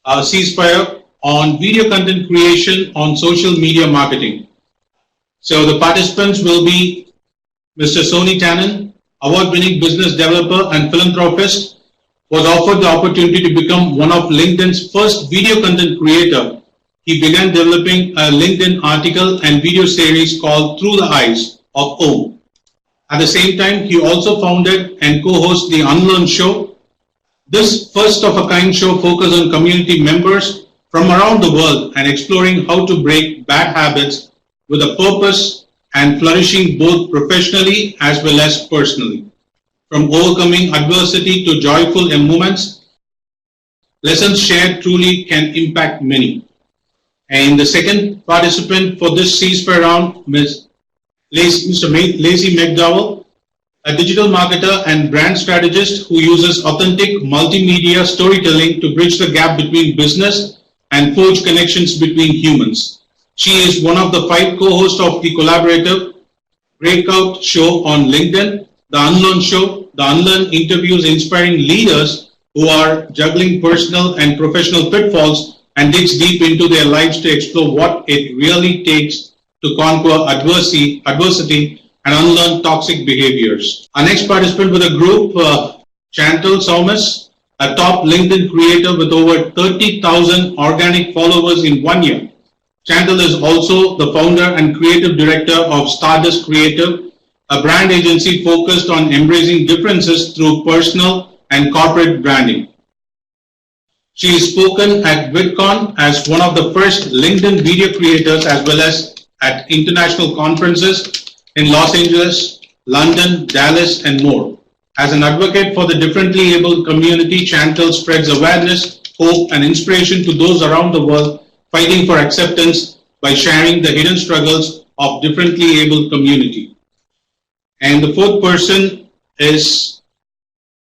ceasefire on video content creation on social media marketing. So the participants will be Mr. Sonny TANNAN, award-winning business developer and philanthropist, was offered the opportunity to become one of LinkedIn's first video content creator. He began developing a LinkedIn article and video series called Through the Eyes of Om. At the same time, he also founded and co-hosts the Unlearn Show. This first-of-a-kind show focuses on community members from around the world and exploring how to break bad habits with a purpose and flourishing both professionally as well as personally. From overcoming adversity to joyful moments, lessons shared truly can impact many. And the second participant for this ceasefire round is Mr. Laci McDowell, a digital marketer and brand strategist who uses authentic multimedia storytelling to bridge the gap between business and forge connections between humans. She is one of the 5 co-hosts of the collaborative breakout show on LinkedIn, The Unlearn Show. The Unlearn interviews inspiring leaders who are juggling personal and professional pitfalls and digs deep into their lives to explore what it really takes to conquer adversity and unlearn toxic behaviors. Our next participant with the group, Chantal Somas, a top LinkedIn creator with over 30,000 organic followers in 1 year. Chantal is also the founder and creative director of Stardust Creative, a brand agency focused on embracing differences through personal and corporate branding. She is spoken at VidCon as one of the first LinkedIn video creators as well as at international conferences in Los Angeles, London, Dallas, and more. As an advocate for the differently abled community, Chantal spreads awareness, hope, and inspiration to those around the world fighting for acceptance by sharing the hidden struggles of differently abled community. And the fourth person is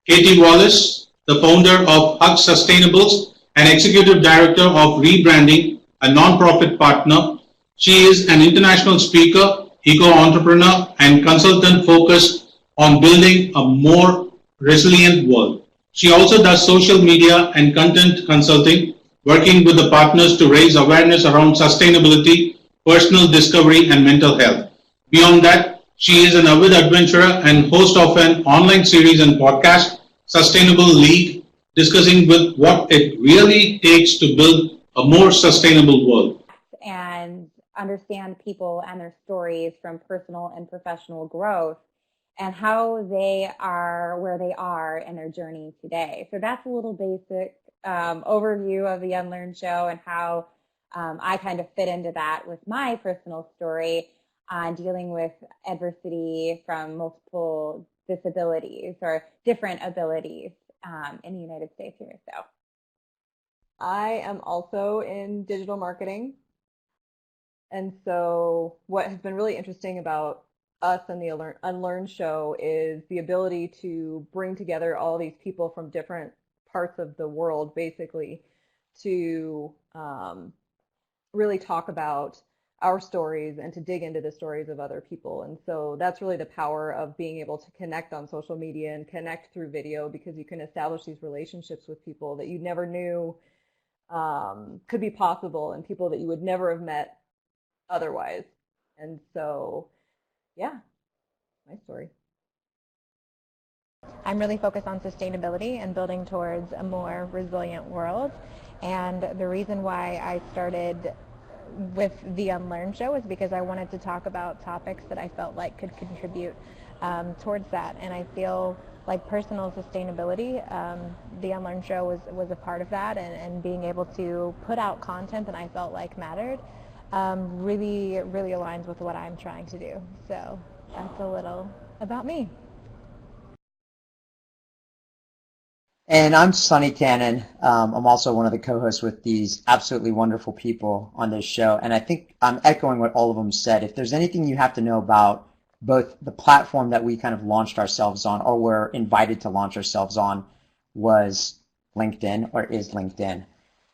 Katie Wallace, the founder of Hug Sustainables and executive director of Rebranding, a non-profit partner. She is an international speaker, eco-entrepreneur, and consultant focused on building a more resilient world. She also does social media and content consulting, working with the partners to raise awareness around sustainability, personal discovery, and mental health. Beyond that, she is an avid adventurer and host of an online series and podcast, Sustainable League, discussing with what it really takes to build a more sustainable world. And understand people and their stories from personal and professional growth and how they are where they are in their journey today. So that's a little basic overview of the Unlearn Show and how I kind of fit into that with my personal story on dealing with adversity from multiple disabilities or different abilities in the United States here. So I am also in digital marketing. And so what has been really interesting about us and the Unlearn Show is the ability to bring together all these people from different parts of the world, basically, to really talk about our stories and to dig into the stories of other people. And so that's really the power of being able to connect on social media and connect through video, because you can establish these relationships with people that you never knew could be possible and people that you would never have met otherwise. And so, yeah, my story. I'm really focused on sustainability and building towards a more resilient world. And the reason why I started with the Unlearn Show is because I wanted to talk about topics that I felt like could contribute towards that. And I feel like personal sustainability, the Unlearn Show was a part of that, and being able to put out content that I felt like mattered really aligns with what I'm trying to do. So that's a little about me. And I'm Sonny TANNAN. I'm also one of the co-hosts with these absolutely wonderful people on this show. And I think I'm echoing what all of them said. If there's anything you have to know about both the platform that we kind of launched ourselves on, or were invited to launch ourselves on, was LinkedIn, or is LinkedIn.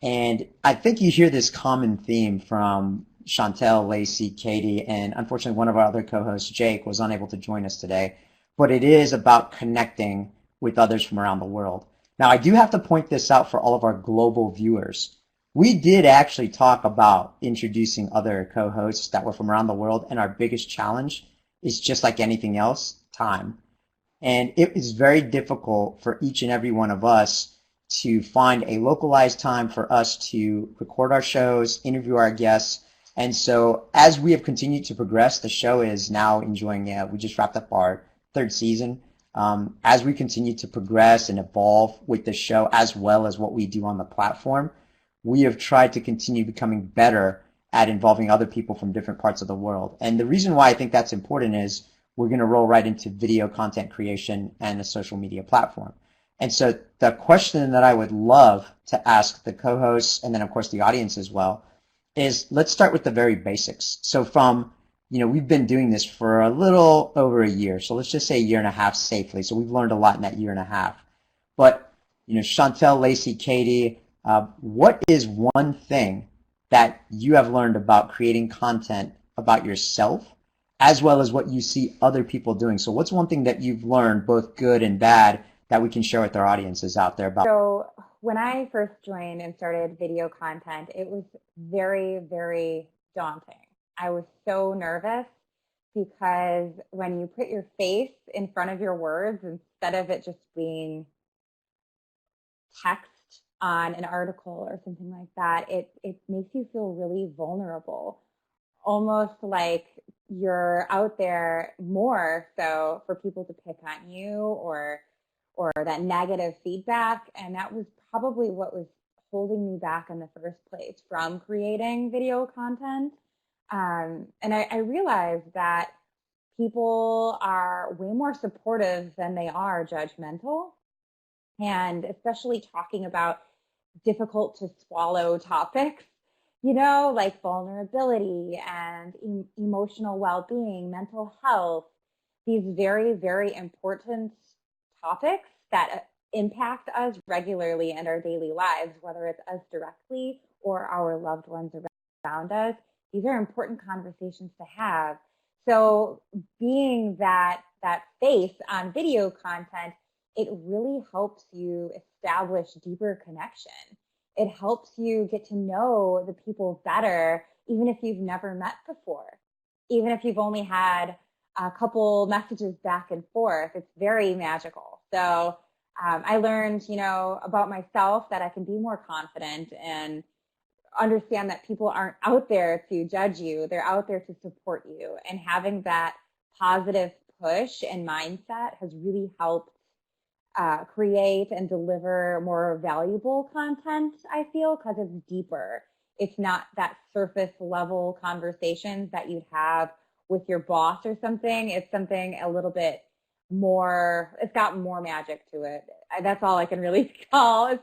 And I think you hear this common theme from Chantel, Laci, Katie, and unfortunately one of our other co-hosts, Jake, was unable to join us today. But it is about connecting with others from around the world. Now, I do have to point this out for all of our global viewers. We did actually talk about introducing other co-hosts that were from around the world, and our biggest challenge is just like anything else, time. And it is very difficult for each and every one of us to find a localized time for us to record our shows, interview our guests. And so as we have continued to progress, the show is now enjoying, we just wrapped up our 3rd season. As we continue to progress and evolve with the show as well as what we do on the platform, we have tried to continue becoming better at involving other people from different parts of the world. And the reason why I think that's important is we're going to roll right into video content creation and a social media platform. And so the question that I would love to ask the co-hosts and then, of course, the audience as well is let's start with the very basics. So from, we've been doing this for a little over a year. So let's just say a year and a half safely. So we've learned a lot in that year and a half. But, Chantel, Laci, Katie, what is one thing that you have learned about creating content about yourself as well as what you see other people doing? So what's one thing that you've learned, both good and bad, that we can share with our audiences out there about? So when I first joined and started video content, it was very, very daunting. I was so nervous because when you put your face in front of your words, instead of it just being text on an article or something like that, it makes you feel really vulnerable, almost like you're out there more so for people to pick on you or that negative feedback. And that was probably what was holding me back in the first place from creating video content. And I realized that people are way more supportive than they are judgmental. And especially talking about difficult to swallow topics, like vulnerability and emotional well-being, mental health, these very, very important topics that impact us regularly in our daily lives, whether it's us directly or our loved ones around us. These are important conversations to have. So being that face on video content, it really helps you establish deeper connection. It helps you get to know the people better, even if you've never met before, even if you've only had a couple messages back and forth. It's very magical. So I learned, about myself that I can be more confident and understand that people aren't out there to judge you. They're out there to support you. And having that positive push and mindset has really helped create and deliver more valuable content, I feel, because it's deeper. It's not that surface level conversations that you'd have with your boss or something. It's something a little bit more, it's got more magic to it. That's all I can really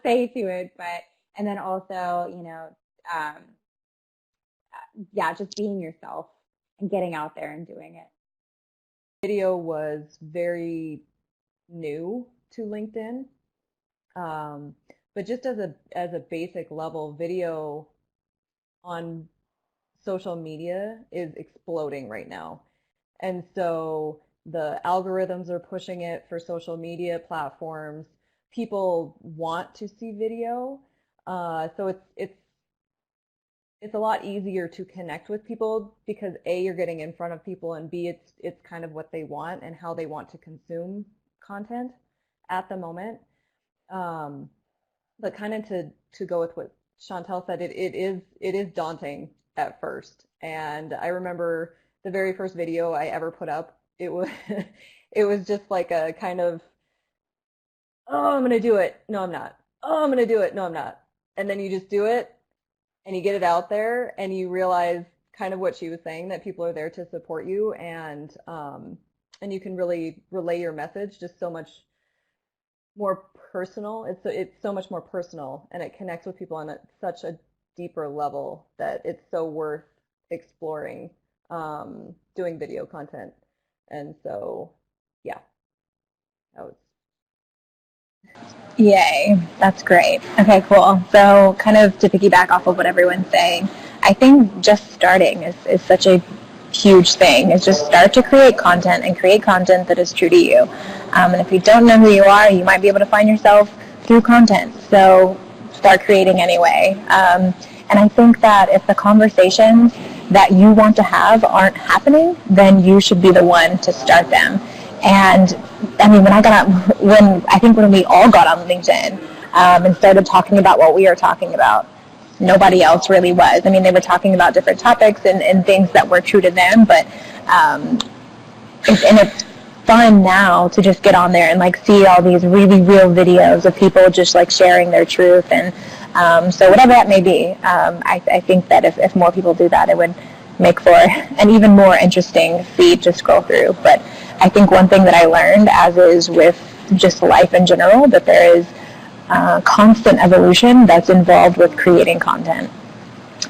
say to it. And then also, just being yourself and getting out there and doing it. Video was very new to LinkedIn, but just as a basic level, video on social media is exploding right now, and so the algorithms are pushing it for social media platforms. People want to see video, so it's a lot easier to connect with people because A, you're getting in front of people, and B, it's kind of what they want and how they want to consume content at the moment. But kind of to go with what Chantel said, it is daunting at first. And I remember the very first video I ever put up, it was just like a kind of, oh, I'm gonna do it, no I'm not, oh, I'm gonna do it, no I'm not, and then you just do it and you get it out there and you realize kind of what she was saying, that people are there to support you, and you can really relay your message just so much more personal. It's so much more personal, and it connects with people on such a deeper level that it's so worth exploring doing video content. And so, yeah, that was. Yay, that's great. Okay, cool. So kind of to piggyback off of what everyone's saying, I think just starting is such a huge thing. Is just start to create content and create content that is true to you. And if you don't know who you are, you might be able to find yourself through content. So start creating anyway. And I think that if the conversations that you want to have aren't happening, then you should be the one to start them. And I mean, when we all got on LinkedIn and started talking about what we are talking about, nobody else really was. I mean, they were talking about different topics and things that were true to them, but it's fun now to just get on there and like see all these really real videos of people just like sharing their truth. And so whatever that may be, I think that if more people do that, it would make for an even more interesting feed to scroll through. But I think one thing that I learned, as is with just life in general, that there is constant evolution that's involved with creating content.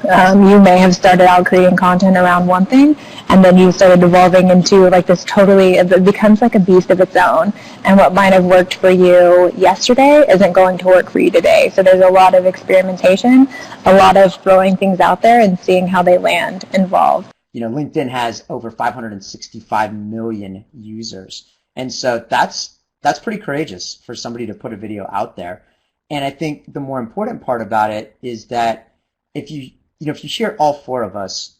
You may have started out creating content around one thing, and then you started evolving into like this it becomes like a beast of its own. And what might have worked for you yesterday isn't going to work for you today. So there's a lot of experimentation, a lot of throwing things out there and seeing how they land involved. You know, LinkedIn has over 565 million users. And so that's pretty courageous for somebody to put a video out there. And I think the more important part about it is that if you share all four of us,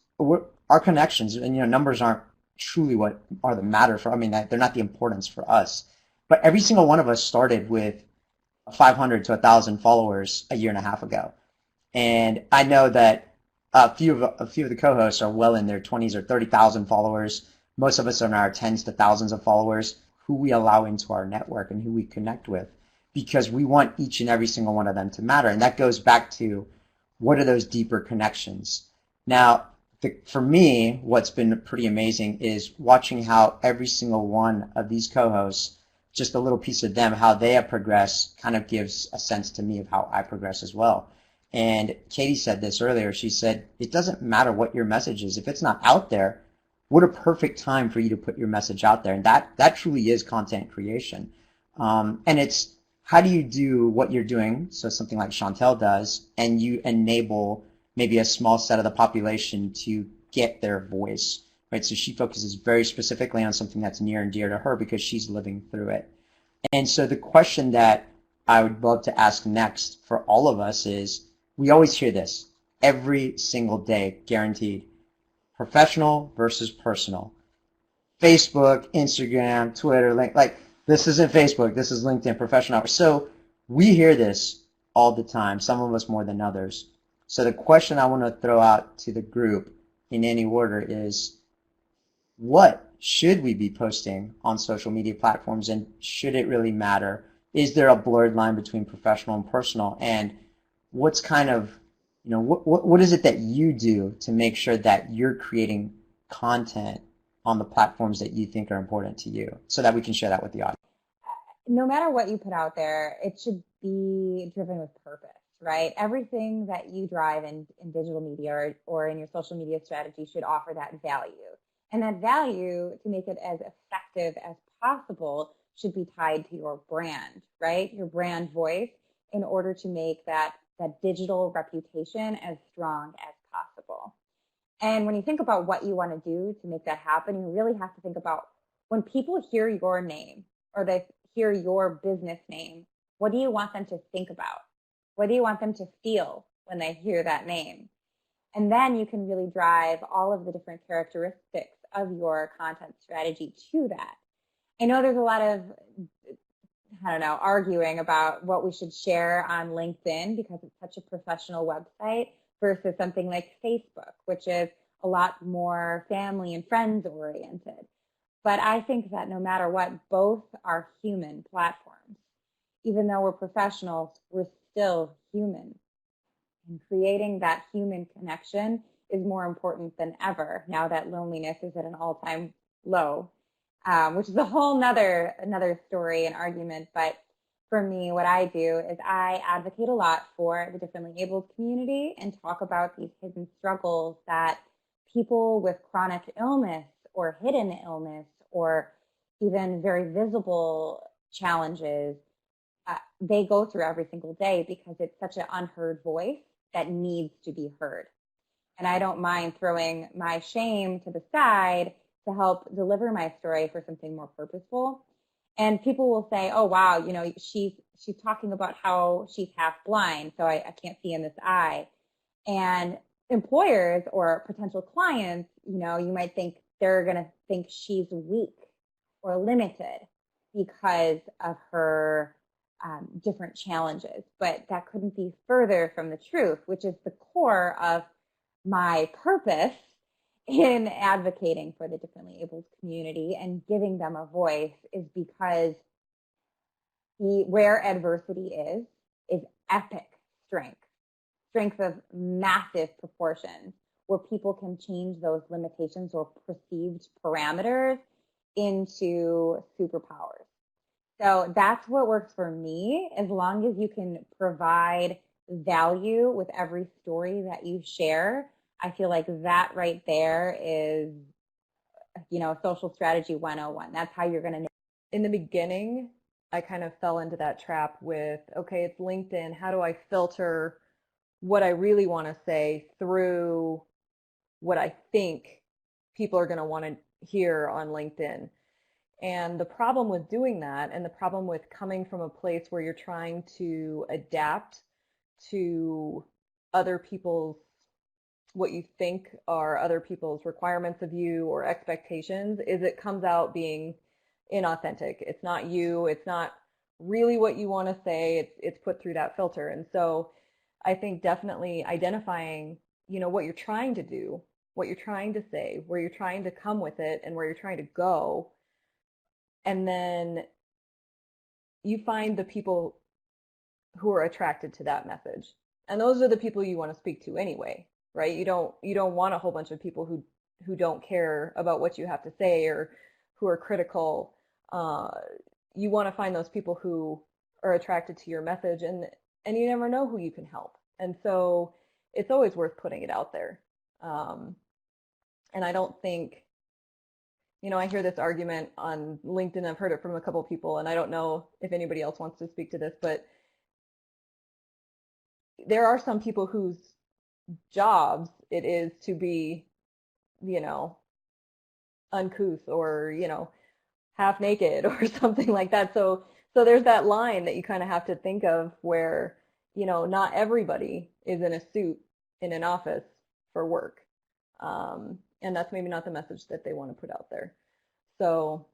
our connections, and numbers aren't truly what are the matter for. I mean, they're not the importance for us. But every single one of us started with 500 to 1,000 followers a year and a half ago, and I know that a few of the co-hosts are well in their 20s or 30,000 followers. Most of us are in our tens to thousands of followers who we allow into our network and who we connect with, because we want each and every single one of them to matter. And that goes back to, what are those deeper connections? Now, for me, what's been pretty amazing is watching how every single one of these co-hosts, just a little piece of them, how they have progressed, kind of gives a sense to me of how I progress as well. And Katie said this earlier. She said, it doesn't matter what your message is. If it's not out there, what a perfect time for you to put your message out there. And that truly is content creation. And it's, how do you do what you're doing, so something like Chantel does, and you enable maybe a small set of the population to get their voice, right? So she focuses very specifically on something that's near and dear to her because she's living through it. And so the question that I would love to ask next for all of us is, we always hear this every single day, guaranteed. Professional versus personal. Facebook, Instagram, Twitter, like this isn't Facebook, this is LinkedIn, professional. So we hear this all the time, some of us more than others. So the question I want to throw out to the group in any order is, what should we be posting on social media platforms, and should it really matter? Is there a blurred line between professional and personal? And what's kind of, what is it that you do to make sure that you're creating content on the platforms that you think are important to you, so that we can share that with the audience? No matter what you put out there, it should be driven with purpose, right? Everything that you drive in digital media or in your social media strategy should offer that value. And that value, to make it as effective as possible, should be tied to your brand, right? Your brand voice, in order to make that digital reputation as strong as possible. And when you think about what you want to do to make that happen, you really have to think about, when people hear your name or they hear your business name, what do you want them to think about? What do you want them to feel when they hear that name? And then you can really drive all of the different characteristics of your content strategy to that. I know there's a lot of, arguing about what we should share on LinkedIn because it's such a professional website versus something like Facebook, which is a lot more family and friends oriented. But I think that no matter what, both are human platforms. Even though we're professionals, we're still human. And creating that human connection is more important than ever now that loneliness is at an all-time low, which is a whole another story and argument. But for me, what I do is I advocate a lot for the differently abled community and talk about these hidden struggles that people with chronic illness or hidden illness or even very visible challenges, they go through every single day because it's such an unheard voice that needs to be heard. And I don't mind throwing my shame to the side to help deliver my story for something more purposeful. And people will say, oh, wow, you know, she's talking about how she's half blind, so I can't see in this eye. And employers or potential clients, you know, you might think they're going to think she's weak or limited because of her different challenges. But that couldn't be further from the truth, which is the core of my purpose in advocating for the differently abled community and giving them a voice, is because where adversity is epic strength of massive proportions, where people can change those limitations or perceived parameters into superpowers. So that's what works for me. As long as you can provide value with every story that you share, I feel like that right there is, you know, social strategy 101. That's how you're going to. In the beginning, I kind of fell into that trap with, okay, it's LinkedIn. How do I filter what I really want to say through what I think people are going to want to hear on LinkedIn? And the problem with doing that, and the problem with coming from a place where you're trying to adapt to other people's, what you think are other people's requirements of you or expectations, is it comes out being inauthentic. It's not you. It's not really what you want to say. It's put through that filter. And so I think definitely identifying, you know, what you're trying to do, what you're trying to say, where you're trying to come with it, and where you're trying to go. And then you find the people who are attracted to that message. And those are the people you want to speak to anyway, right? You don't want a whole bunch of people who don't care about what you have to say or who are critical. You want to find those people who are attracted to your message, and you never know who you can help. And so it's always worth putting it out there. And I don't think, you know, I hear this argument on LinkedIn. I've heard it from a couple of people, and I don't know if anybody else wants to speak to this, but there are some people whose jobs it is to be, you know, uncouth or, you know, half naked or something like that. So there's that line that you kind of have to think of where, you know, not everybody is in a suit in an office for work. And that's maybe not the message that they want to put out there. So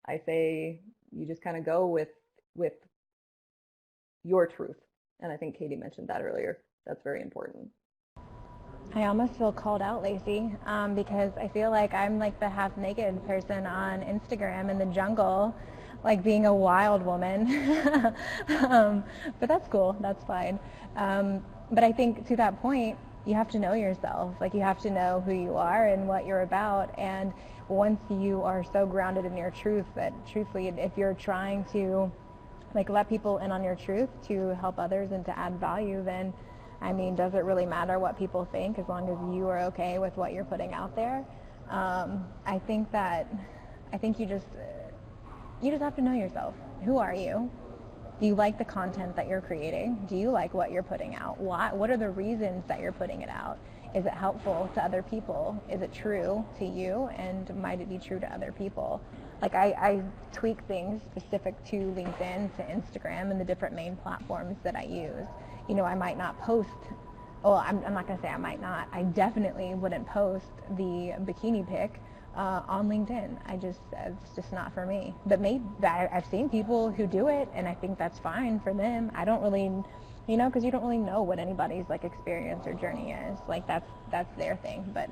I say you just kind of go with your truth. And I think Katie mentioned that earlier. That's very important. I almost feel called out, Laci, because I feel like I'm like the half naked person on Instagram in the jungle, like being a wild woman. But that's cool. That's fine. But I think to that point, you have to know yourself. Like, you have to know who you are and what you're about. And once you are so grounded in your truth that truthfully, if you're trying to like let people in on your truth to help others and to add value, then I mean, does it really matter what people think as long as you are okay with what you're putting out there? I think you just have to know yourself. Who are you? Do you like the content that you're creating? Do you like what you're putting out? What are the reasons that you're putting it out? Is it helpful to other people? Is it true to you? And might it be true to other people? Like, I tweak things specific to LinkedIn, to Instagram, and the different main platforms that I use. You know, I might not post, well, I'm not going to say I might not. I definitely wouldn't post the bikini pic on LinkedIn. It's just not for me. But maybe I've seen people who do it, and I think that's fine for them. I don't really, you know, because you don't really know what anybody's like experience or journey is. Like, that's their thing. But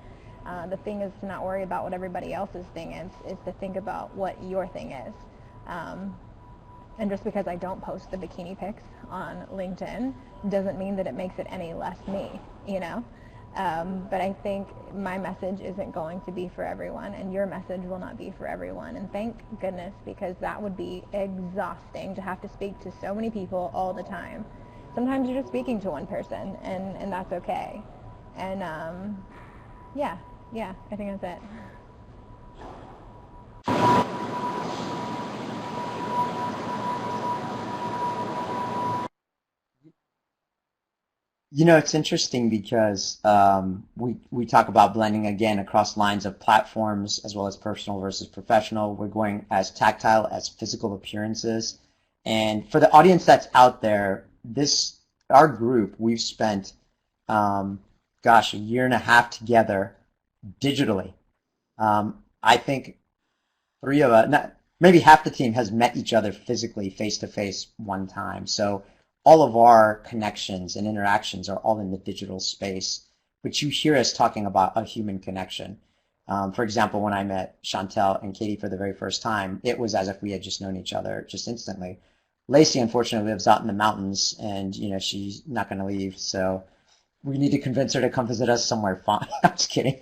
the thing is to not worry about what everybody else's thing is to think about what your thing is. And just because I don't post the bikini pics on LinkedIn doesn't mean that it makes it any less me, you know? But I think my message isn't going to be for everyone, and your message will not be for everyone. And thank goodness, because that would be exhausting to have to speak to so many people all the time. Sometimes you're just speaking to one person, and that's okay. And yeah, I think that's it. You know, it's interesting because we talk about blending again across lines of platforms as well as personal versus professional. We're going as tactile as physical appearances. And for the audience that's out there, this our group, we've spent gosh, a year and a half together digitally. I think three of us, not, maybe half the team has met each other physically face to face one time. So all of our connections and interactions are all in the digital space, but you hear us talking about a human connection. For example, when I met Chantel and Katie for the very first time, it was as if we had just known each other just instantly. Laci, unfortunately, lives out in the mountains, and she's not going to leave, so we need to convince her to come visit us somewhere fun. I'm just kidding.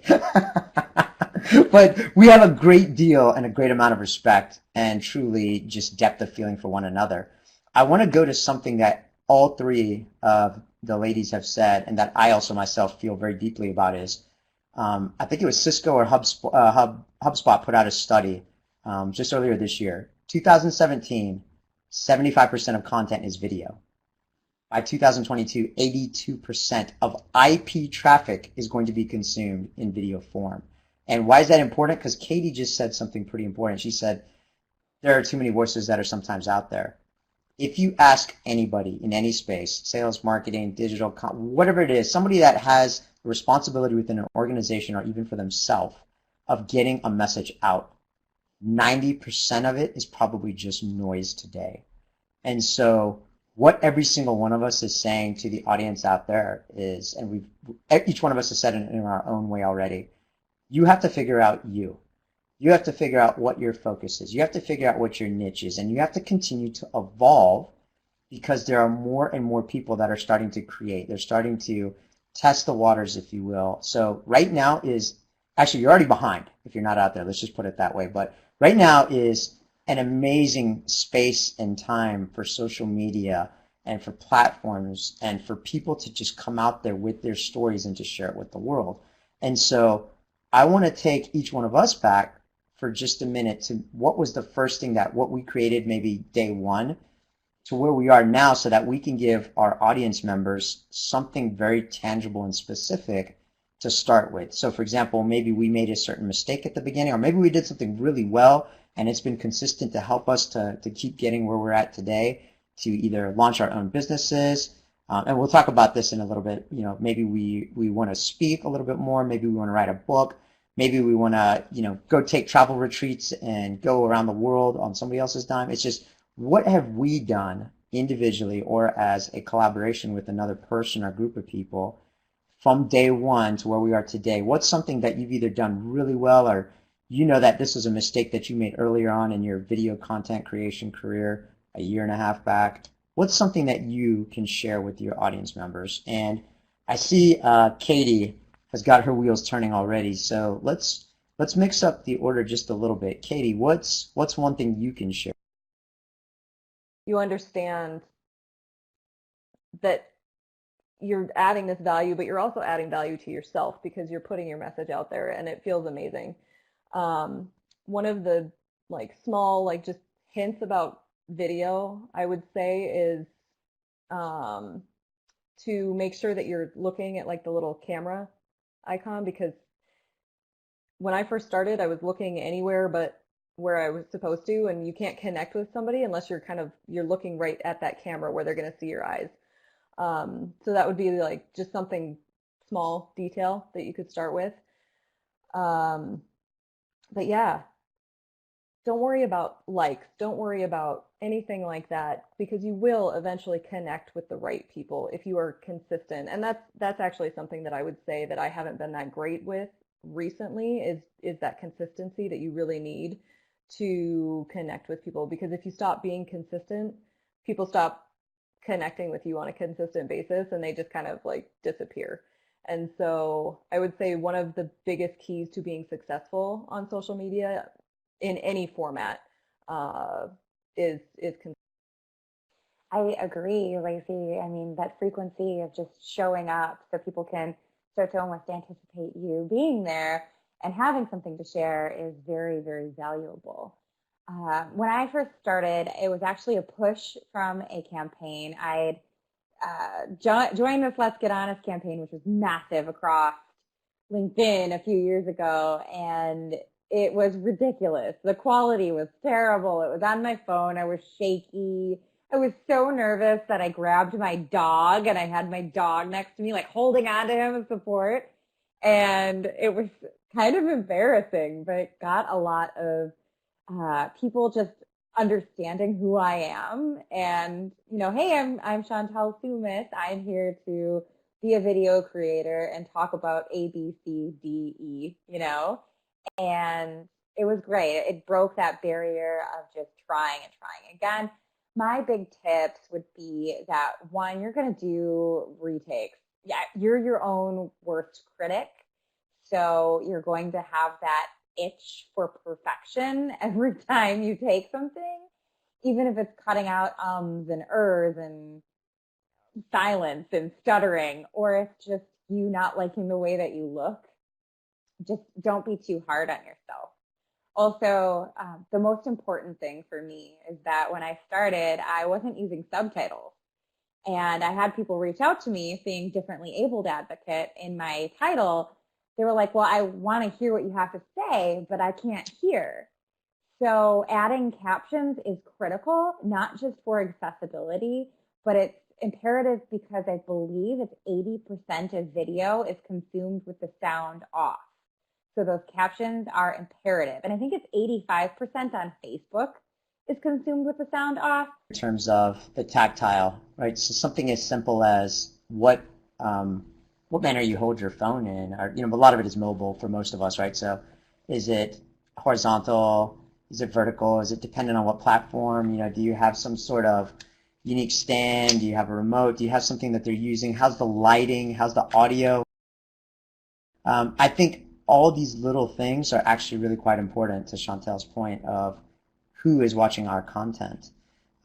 But we have a great deal and a great amount of respect and truly just depth of feeling for one another. I want to go to something that all three of the ladies have said and that I also myself feel very deeply about is I think it was Cisco or HubSpot put out a study just earlier this year. 2017, 75% of content is video. By 2022, 82% of IP traffic is going to be consumed in video form. And why is that important? Because Katie just said something pretty important. She said, there are too many voices that are sometimes out there. If you ask anybody in any space, sales, marketing, digital, whatever it is, somebody that has a responsibility within an organization or even for themselves of getting a message out, 90% of it is probably just noise today. And so what every single one of us is saying to the audience out there is, and each one of us has said it in our own way already, you have to figure out you. You have to figure out what your focus is. You have to figure out what your niche is, and you have to continue to evolve because there are more and more people that are starting to create. They're starting to test the waters, if you will. So right now is, actually you're already behind if you're not out there. Let's just put it that way. But right now is an amazing space and time for social media and for platforms and for people to just come out there with their stories and to share it with the world. And so I want to take each one of us back for just a minute to what was the first thing that what we created maybe day one to where we are now so that we can give our audience members something very tangible and specific to start with. So for example, maybe we made a certain mistake at the beginning, or maybe we did something really well and it's been consistent to help us to keep getting where we're at today, to either launch our own businesses, and we'll talk about this in a little bit. Maybe we want to speak a little bit more. Maybe we want to write a book. Maybe we want to, go take travel retreats and go around the world on somebody else's dime. It's just, what have we done individually or as a collaboration with another person or group of people from day one to where we are today? What's something that you've either done really well or that this was a mistake that you made earlier on in your video content creation career a year and a half back? What's something that you can share with your audience members? And I see Katie has got her wheels turning already, so let's mix up the order just a little bit. Katie, what's one thing you can share? You understand that you're adding this value, but you're also adding value to yourself because you're putting your message out there and it feels amazing. One of the small just hints about video, I would say, is to make sure that you're looking at the little camera icon, because when I first started, I was looking anywhere but where I was supposed to, and you can't connect with somebody unless you're looking right at that camera where they're going to see your eyes. So that would be just something small detail that you could start with. But yeah, don't worry about likes. Don't worry about anything like that, because you will eventually connect with the right people if you are consistent. And that's actually something that I would say that I haven't been that great with recently is that consistency that you really need to connect with people. Because if you stop being consistent, people stop connecting with you on a consistent basis and they just kind of disappear. And so I would say one of the biggest keys to being successful on social media in any format is I agree, Laci. I mean, that frequency of just showing up so people can start to almost anticipate you being there and having something to share is very, very valuable. When I first started, it was actually a push from a campaign. I'd joined this Let's Get Honest campaign, which was massive across LinkedIn a few years ago, and it was ridiculous. The quality was terrible. It was on my phone. I was shaky. I was so nervous that I grabbed my dog, and I had my dog next to me, like holding on to him as support. And it was kind of embarrassing, but got a lot of people just understanding who I am. And, hey, I'm Chantal Sumis. I'm here to be a video creator and talk about A, B, C, D, E, and it was great. It broke that barrier of just trying and trying again. My big tips would be that, one, you're going to do retakes. Yeah, you're your own worst critic. So you're going to have that itch for perfection every time you take something, even if it's cutting out ums and ers and silence and stuttering, or it's just you not liking the way that you look. Just don't be too hard on yourself. Also, the most important thing for me is that when I started, I wasn't using subtitles. And I had people reach out to me saying differently abled advocate in my title. They were like, well, I want to hear what you have to say, but I can't hear. So adding captions is critical, not just for accessibility, but it's imperative because I believe it's 80% of video is consumed with the sound off. So those captions are imperative. And I think it's 85% on Facebook is consumed with the sound off. In terms of the tactile, right? So something as simple as what manner you hold your phone in, or a lot of it is mobile for most of us, right? So is it horizontal? Is it vertical? Is it dependent on what platform? Do you have some sort of unique stand? Do you have a remote? Do you have something that they're using? How's the lighting? How's the audio? I think all these little things are actually really quite important to Chantal's point of who is watching our content.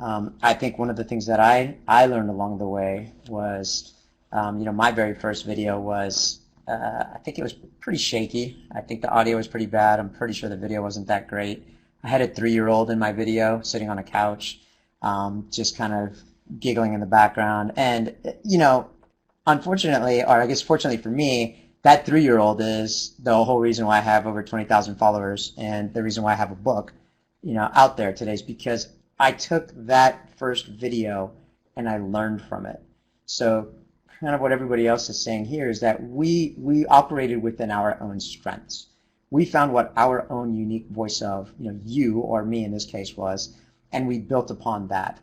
I think one of the things that I learned along the way was, my very first video was, I think it was pretty shaky. I think the audio was pretty bad. I'm pretty sure the video wasn't that great. I had a 3-year-old in my video sitting on a couch, just kind of giggling in the background. And, unfortunately, or I guess fortunately for me, that 3-year-old is the whole reason why I have over 20,000 followers, and the reason why I have a book, out there today is because I took that first video and I learned from it. So kind of what everybody else is saying here is that we operated within our own strengths. We found what our own unique voice of, you or me in this case was, and we built upon that.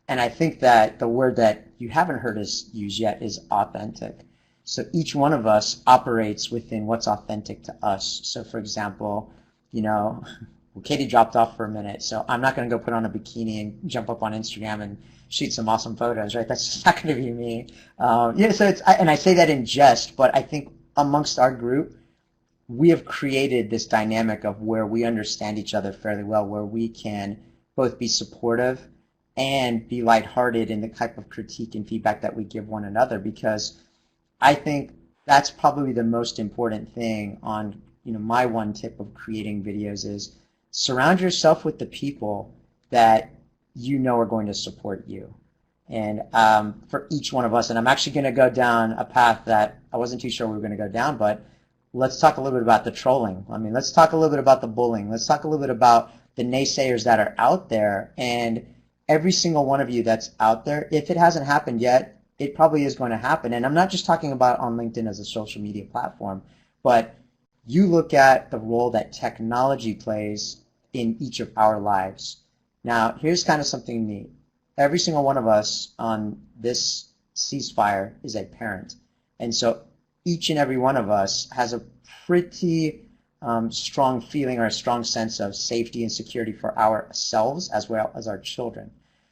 And I think that the word that you haven't heard us use yet is authentic. So each one of us operates within what's authentic to us. So for example, Katie dropped off for a minute, so I'm not going to go put on a bikini and jump up on Instagram and shoot some awesome photos, right? That's just not going to be me. So and I say that in jest, but I think amongst our group, we have created this dynamic of where we understand each other fairly well, where we can both be supportive and be lighthearted in the type of critique and feedback that we give one another, because I think that's probably the most important thing on, my one tip of creating videos is surround yourself with the people that are going to support you. And for each one of us, and I'm actually going to go down a path that I wasn't too sure we were going to go down, but let's talk a little bit about the trolling. Let's talk a little bit about the bullying. Let's talk a little bit about the naysayers that are out there. And every single one of you that's out there, if it hasn't happened yet, it probably is going to happen. And I'm not just talking about on LinkedIn as a social media platform, but you look at the role that technology plays in each of our lives. Now, here's kind of something neat. Every single one of us on this ceasefire is a parent. And so each and every one of us has a pretty strong feeling or a strong sense of safety and security for ourselves as well as our children.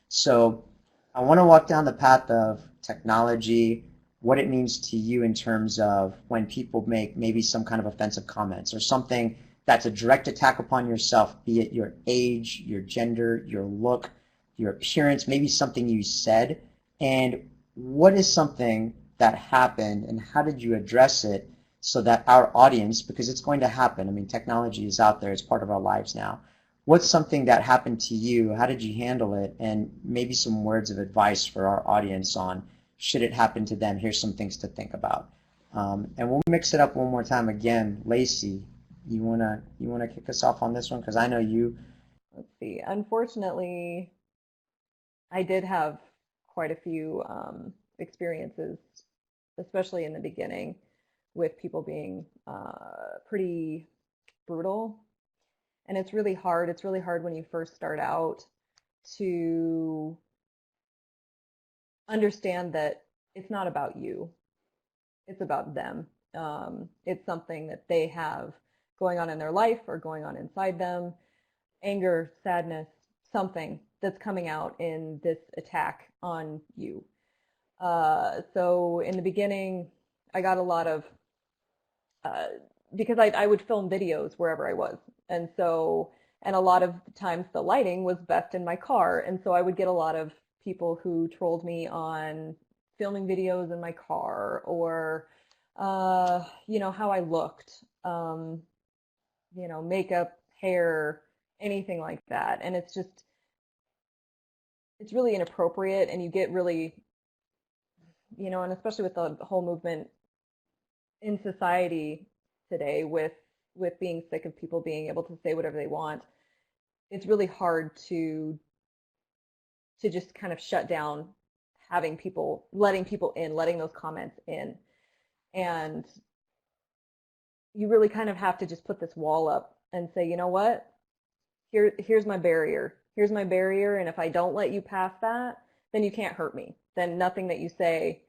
So I want to walk down the path of technology, what it means to you in terms of when people make maybe some kind of offensive comments or something that's a direct attack upon yourself, be it your age, your gender, your look, your appearance, maybe something you said, and what is something that happened and how did you address it so that our audience, because it's going to happen, technology is out there, it's part of our lives now. What's something that happened to you? How did you handle it? And maybe some words of advice for our audience on should it happen to them, here's some things to think about. And we'll mix it up one more time again. Laci, you wanna kick us off on this one? Because I know you. Let's see. Unfortunately, I did have quite a few experiences, especially in the beginning, with people being pretty brutal. And it's really hard. It's really hard when you first start out to understand that it's not about you. It's about them. It's something that they have going on in their life or going on inside them. Anger, sadness, something that's coming out in this attack on you. So in the beginning, I got a lot of, because I would film videos wherever I was. And a lot of times the lighting was best in my car. And so I would get a lot of people who trolled me on filming videos in my car, or, how I looked, makeup, hair, anything like that. And it's really inappropriate, and you get really, and especially with the whole movement in society today with being sick of people being able to say whatever they want, it's really hard to just kind of shut down letting people in, letting those comments in. And you really kind of have to just put this wall up and say, you know what? Here's my barrier. Here's my barrier, and if I don't let you pass that, then you can't hurt me. Then nothing that you say,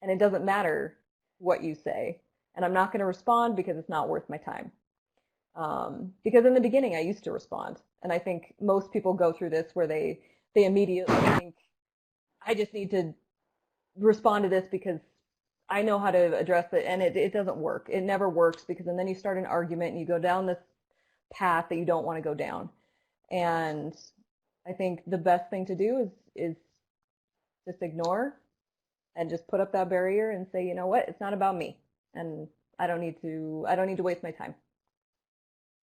and it doesn't matter what you say, and I'm not going to respond because it's not worth my time. Because in the beginning, I used to respond, and I think most people go through this where they immediately think, I just need to respond to this because I know how to address it, and it doesn't work. It never works, because then you start an argument and you go down this path that you don't want to go down. And I think the best thing to do is just ignore and just put up that barrier and say, you know what, it's not about me, and I don't need to waste my time.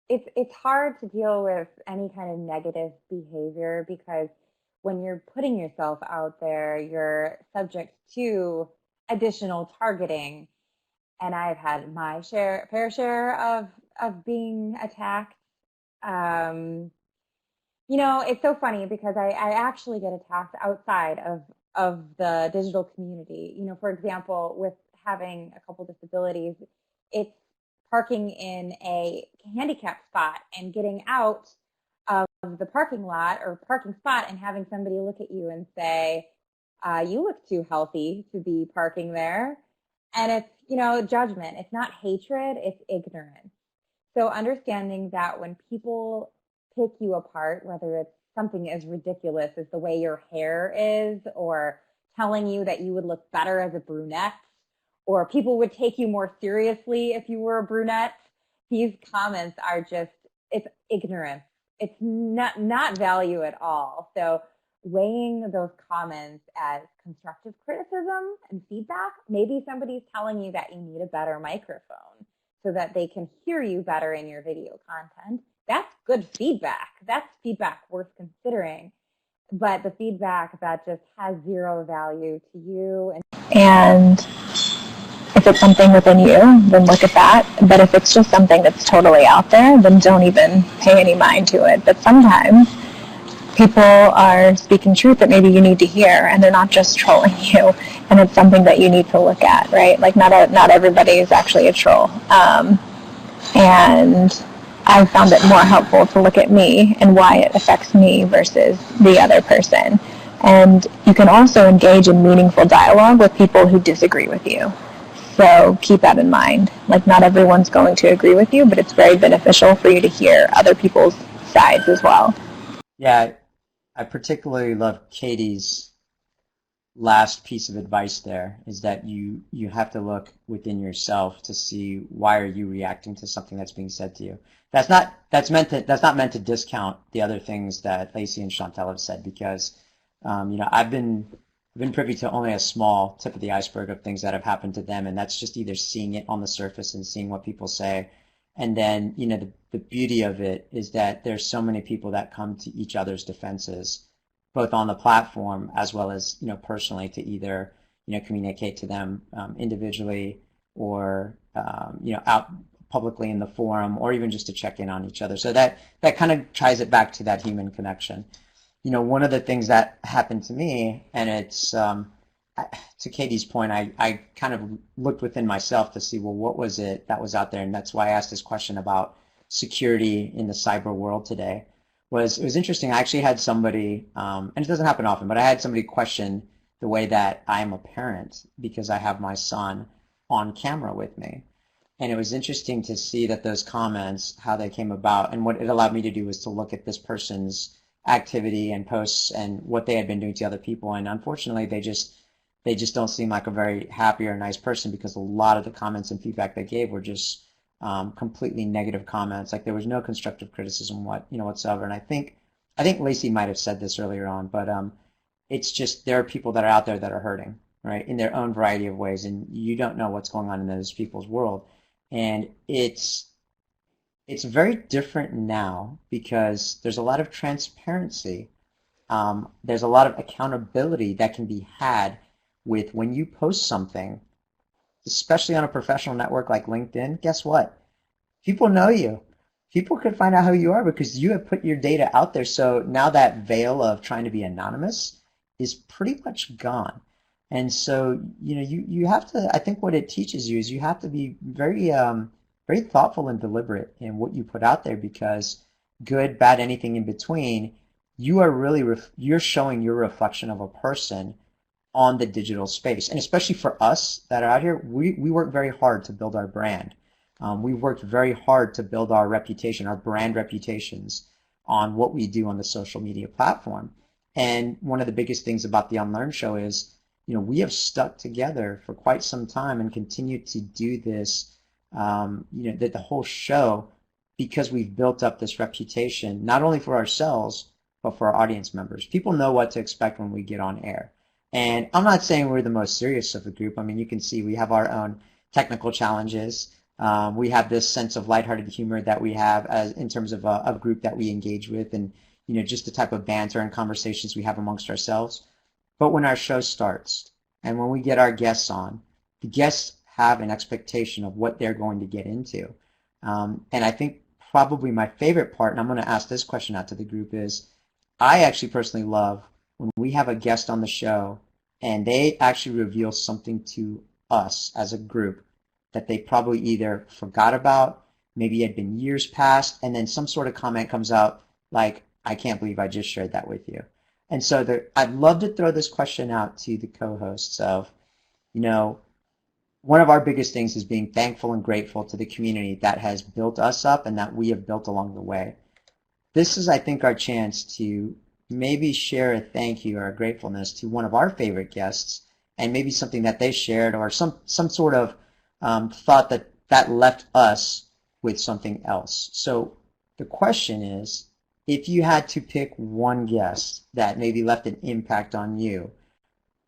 It's hard to deal with any kind of negative behavior, because when you're putting yourself out there, you're subject to additional targeting. And I've had my fair share of being attacked. It's so funny because I actually get attacked outside of the digital community. For example, with having a couple disabilities, it's parking in a handicapped spot and getting out of the parking lot or parking spot and having somebody look at you and say, you look too healthy to be parking there. And it's, judgment. It's not hatred, it's ignorance. So understanding that when people pick you apart, whether it's something as ridiculous as the way your hair is, or telling you that you would look better as a brunette, or people would take you more seriously if you were a brunette, these comments are just, it's ignorance. It's not value at all. So weighing those comments as constructive criticism and feedback, maybe somebody's telling you that you need a better microphone so that they can hear you better in your video content. That's good feedback. That's feedback worth considering. But the feedback that just has zero value to you. And if it's something within you, then look at that. But if it's just something that's totally out there, then don't even pay any mind to it. But sometimes people are speaking truth that maybe you need to hear, and they're not just trolling you, and it's something that you need to look at, right? Like not everybody is actually a troll. And I found it more helpful to look at me and why it affects me versus the other person. And you can also engage in meaningful dialogue with people who disagree with you. So keep that in mind. Like not everyone's going to agree with you, but it's very beneficial for you to hear other people's sides as well. Yeah, I particularly love Katie's last piece of advice there, is that you have to look within yourself to see why are you reacting to something that's being said to you. That's not meant to discount the other things that Laci and Chantel have said, because I've been privy to only a small tip of the iceberg of things that have happened to them, and that's just either seeing it on the surface and seeing what people say, and then the beauty of it is that there's so many people that come to each other's defenses, both on the platform as well as personally, to either communicate to them individually or, out publicly in the forum, or even just to check in on each other. So that kind of ties it back to that human connection. One of the things that happened to me, and it's, to Katie's point, I kind of looked within myself to see, well, what was it that was out there? And that's why I asked this question about security in the cyber world today. It was interesting. I actually had somebody, and it doesn't happen often, but I had somebody question the way that I'm a parent because I have my son on camera with me. And it was interesting to see that those comments, how they came about, and what it allowed me to do was to look at this person's activity and posts and what they had been doing to other people. And unfortunately, they just don't seem like a very happy or nice person, because a lot of the comments and feedback they gave were just completely negative comments. Like there was no constructive criticism whatsoever. And I think Laci might have said this earlier on, but it's just there are people that are out there that are hurting, right, in their own variety of ways, and you don't know what's going on in those people's world. And it's very different now because there's a lot of transparency. There's a lot of accountability that can be had with when you post something, especially on a professional network like LinkedIn. Guess what? People know you. People could find out who you are because you have put your data out there. So now that veil of trying to be anonymous is pretty much gone. And so, you have to, I think what it teaches you is you have to be very, very thoughtful and deliberate in what you put out there, because good, bad, anything in between, you are really, you're showing your reflection of a person on the digital space. And especially for us that are out here, we work very hard to build our brand. We've worked very hard to build our reputation, our brand reputations on what we do on the social media platform. And one of the biggest things about the Unlearn Show is, we have stuck together for quite some time and continue to do this, the whole show, because we've built up this reputation, not only for ourselves, but for our audience members. People know what to expect when we get on air. And I'm not saying we're the most serious of the group. I mean, you can see we have our own technical challenges. We have this sense of lighthearted humor that we have in terms of a group that we engage with, and, just the type of banter and conversations we have amongst ourselves. But when our show starts and when we get our guests on, the guests have an expectation of what they're going to get into. And I think probably my favorite part, and I'm going to ask this question out to the group, is I actually personally love when we have a guest on the show and they actually reveal something to us as a group that they probably either forgot about, maybe had been years past, and then some sort of comment comes out like, I can't believe I just shared that with you. And so I'd love to throw this question out to the co-hosts of, one of our biggest things is being thankful and grateful to the community that has built us up and that we have built along the way. This is, I think, our chance to maybe share a thank you or a gratefulness to one of our favorite guests, and maybe something that they shared, or some sort of thought that left us with something else. So the question is, if you had to pick one guest that maybe left an impact on you,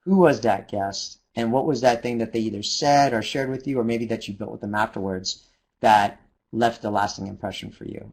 who was that guest? And what was that thing that they either said or shared with you, or maybe that you built with them afterwards, that left a lasting impression for you?